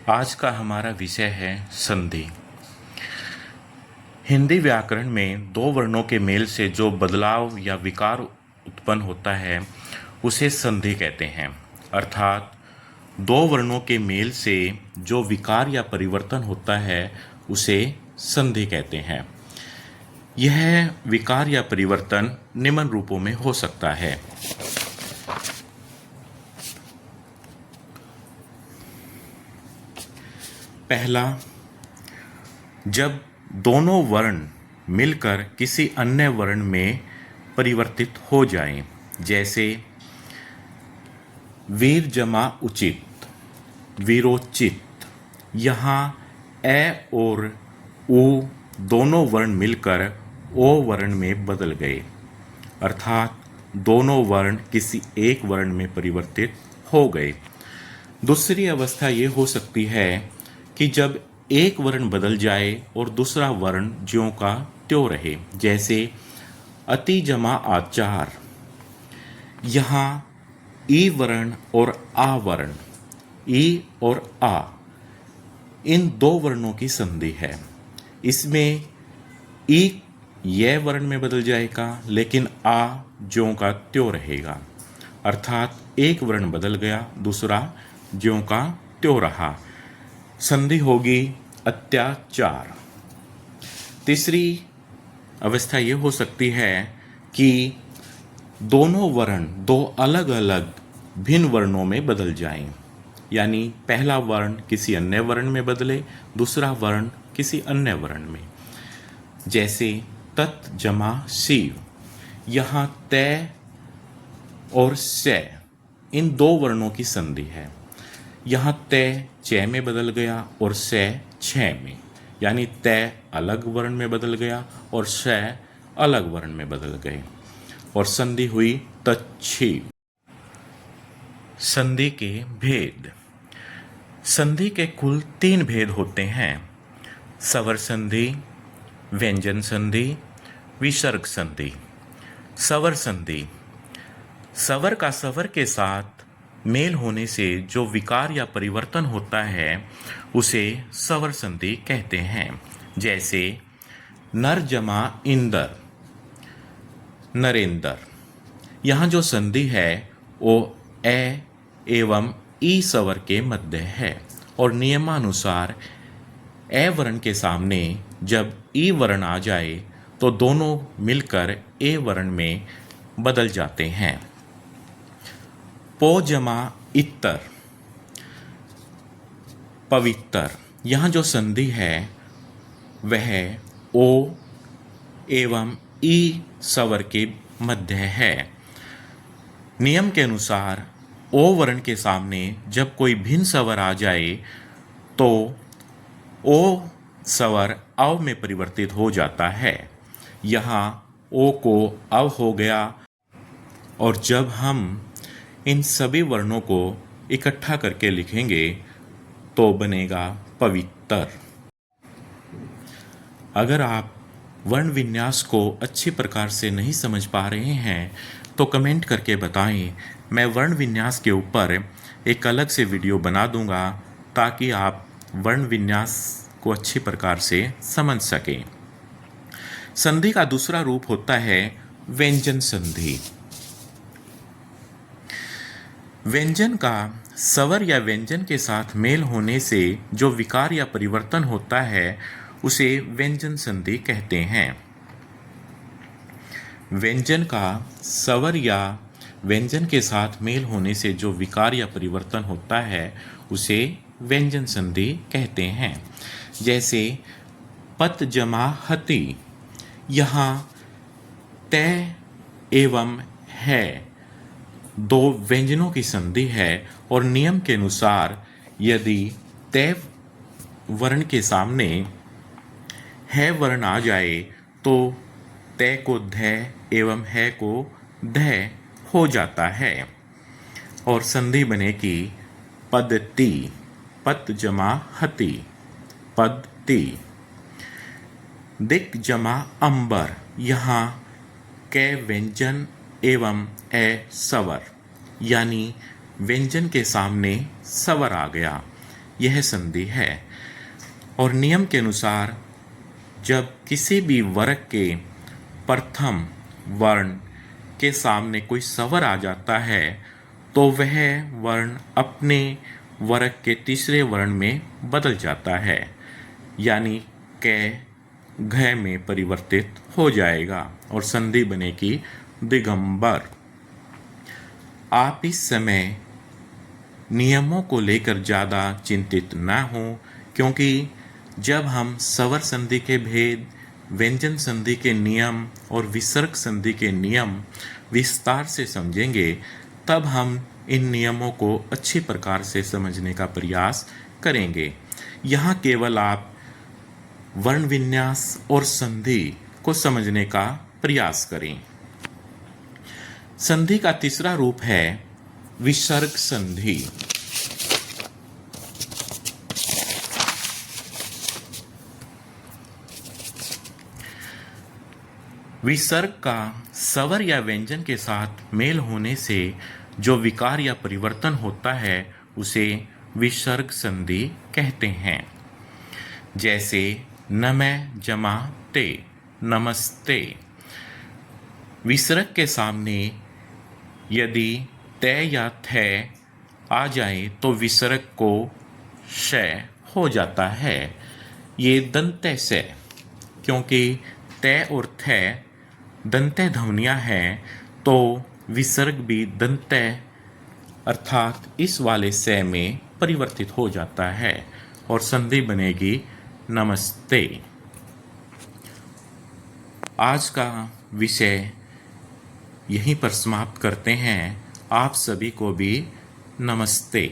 आज का हमारा विषय है संधि। हिंदी व्याकरण में दो वर्णों के मेल से जो बदलाव या विकार उत्पन्न होता है उसे संधि कहते हैं। अर्थात दो वर्णों के मेल से जो विकार या परिवर्तन होता है उसे संधि कहते हैं। यह विकार या परिवर्तन निम्न रूपों में हो सकता है। पहला, जब दोनों वर्ण मिलकर किसी अन्य वर्ण में परिवर्तित हो जाएं, जैसे वीर जमा उचित, वीरोचित। यहाँ ए और उ दोनों वर्ण मिलकर ओ वर्ण में बदल गए, अर्थात दोनों वर्ण किसी एक वर्ण में परिवर्तित हो गए। दूसरी अवस्था ये हो सकती है कि जब एक वर्ण बदल जाए और दूसरा वर्ण ज्यों का त्यों रहे, जैसे अति जमा आचार। यहाँ ई वर्ण और आ वर्ण, ई और आ, इन दो वर्णों की संधि है। इसमें ई ये वर्ण में बदल जाएगा, लेकिन आ ज्यों का त्यों रहेगा, अर्थात एक वर्ण बदल गया, दूसरा ज्यों का त्यों रहा। संधि होगी अत्याचार। तीसरी अवस्था ये हो सकती है कि दोनों वर्ण दो अलग अलग भिन्न वर्णों में बदल जाएं, यानी पहला वर्ण किसी अन्य वर्ण में बदले, दूसरा वर्ण किसी अन्य वर्ण में, जैसे तत् जमा शिव। यहाँ तय और से, इन दो वर्णों की संधि है। यहाँ तय च में बदल गया और से छ में, यानी तय अलग वर्ण में बदल गया और श अलग वर्ण में बदल गए, और संधि हुई तच्छीव। संधि के भेद। संधि के कुल 3 भेद होते हैं: स्वर संधि, व्यंजन संधि, विसर्ग संधि। स्वर संधि, स्वर का स्वर के साथ मेल होने से जो विकार या परिवर्तन होता है उसे स्वर संधि कहते हैं। जैसे नर जमा इंदर, नरेंद्र। यहाँ जो संधि है वो ए एवं ई स्वर के मध्य है, और नियमानुसार ए वर्ण के सामने जब ई वर्ण आ जाए तो दोनों मिलकर ए वर्ण में बदल जाते हैं। पो जमा इत्तर, पवित्र। यहाँ जो संधि है वह ओ एवं ई स्वर के मध्य है। नियम के अनुसार ओ वर्ण के सामने जब कोई भिन्न स्वर आ जाए तो ओ स्वर अव में परिवर्तित हो जाता है। यहाँ ओ को अव हो गया, और जब हम इन सभी वर्णों को इकट्ठा करके लिखेंगे तो बनेगा पवित्र। अगर आप वर्ण विन्यास को अच्छी प्रकार से नहीं समझ पा रहे हैं तो कमेंट करके बताएं। मैं वर्ण विन्यास के ऊपर एक अलग से वीडियो बना दूंगा ताकि आप वर्ण विन्यास को अच्छी प्रकार से समझ सकें। संधि का दूसरा रूप होता है व्यंजन संधि। व्यंजन का स्वर या व्यंजन के साथ मेल होने से जो विकार या परिवर्तन होता है उसे व्यंजन संधि कहते हैं। व्यंजन का स्वर या व्यंजन के साथ मेल होने से जो विकार या परिवर्तन होता है उसे व्यंजन संधि कहते हैं। जैसे पत जमा हति। यहाँ तय एवं है दो व्यंजनों की संधि है, और नियम के अनुसार यदि तय वर्ण के सामने है वर्ण आ जाए तो तय को ध एवं है को ध हो जाता है, और संधि बनेगी पदति। पत जमा हति, पदति। दिक् जमा अंबर। यहाँ कै व्यंजन एवं ए स्वर, यानी व्यंजन के सामने स्वर आ गया, यह संधि है। और नियम के अनुसार जब किसी भी वर्ग के प्रथम वर्ण के सामने कोई स्वर आ जाता है तो वह वर्ण अपने वर्ग के तीसरे वर्ण में बदल जाता है, यानी क घ में परिवर्तित हो जाएगा और संधि बनेगी दिगंबर। आप इस समय नियमों को लेकर ज़्यादा चिंतित न हों, क्योंकि जब हम स्वर संधि के भेद, व्यंजन संधि के नियम और विसर्ग संधि के नियम विस्तार से समझेंगे, तब हम इन नियमों को अच्छी प्रकार से समझने का प्रयास करेंगे। यहाँ केवल आप वर्ण विन्यास और संधि को समझने का प्रयास करें। संधि का तीसरा रूप है विसर्ग संधि। विसर्ग का स्वर या व्यंजन के साथ मेल होने से जो विकार या परिवर्तन होता है उसे विसर्ग संधि कहते हैं। जैसे नमः जमा ते, नमस्ते। विसर्ग के सामने यदि त या थ आ जाए तो विसर्ग को श हो जाता है। ये दंत से, क्योंकि त और थ दंत ध्वनियाँ हैं, तो विसर्ग भी दंत अर्थात इस वाले से में परिवर्तित हो जाता है और संधि बनेगी नमस्ते। आज का विषय यहीं पर समाप्त करते हैं। आप सभी को भी नमस्ते।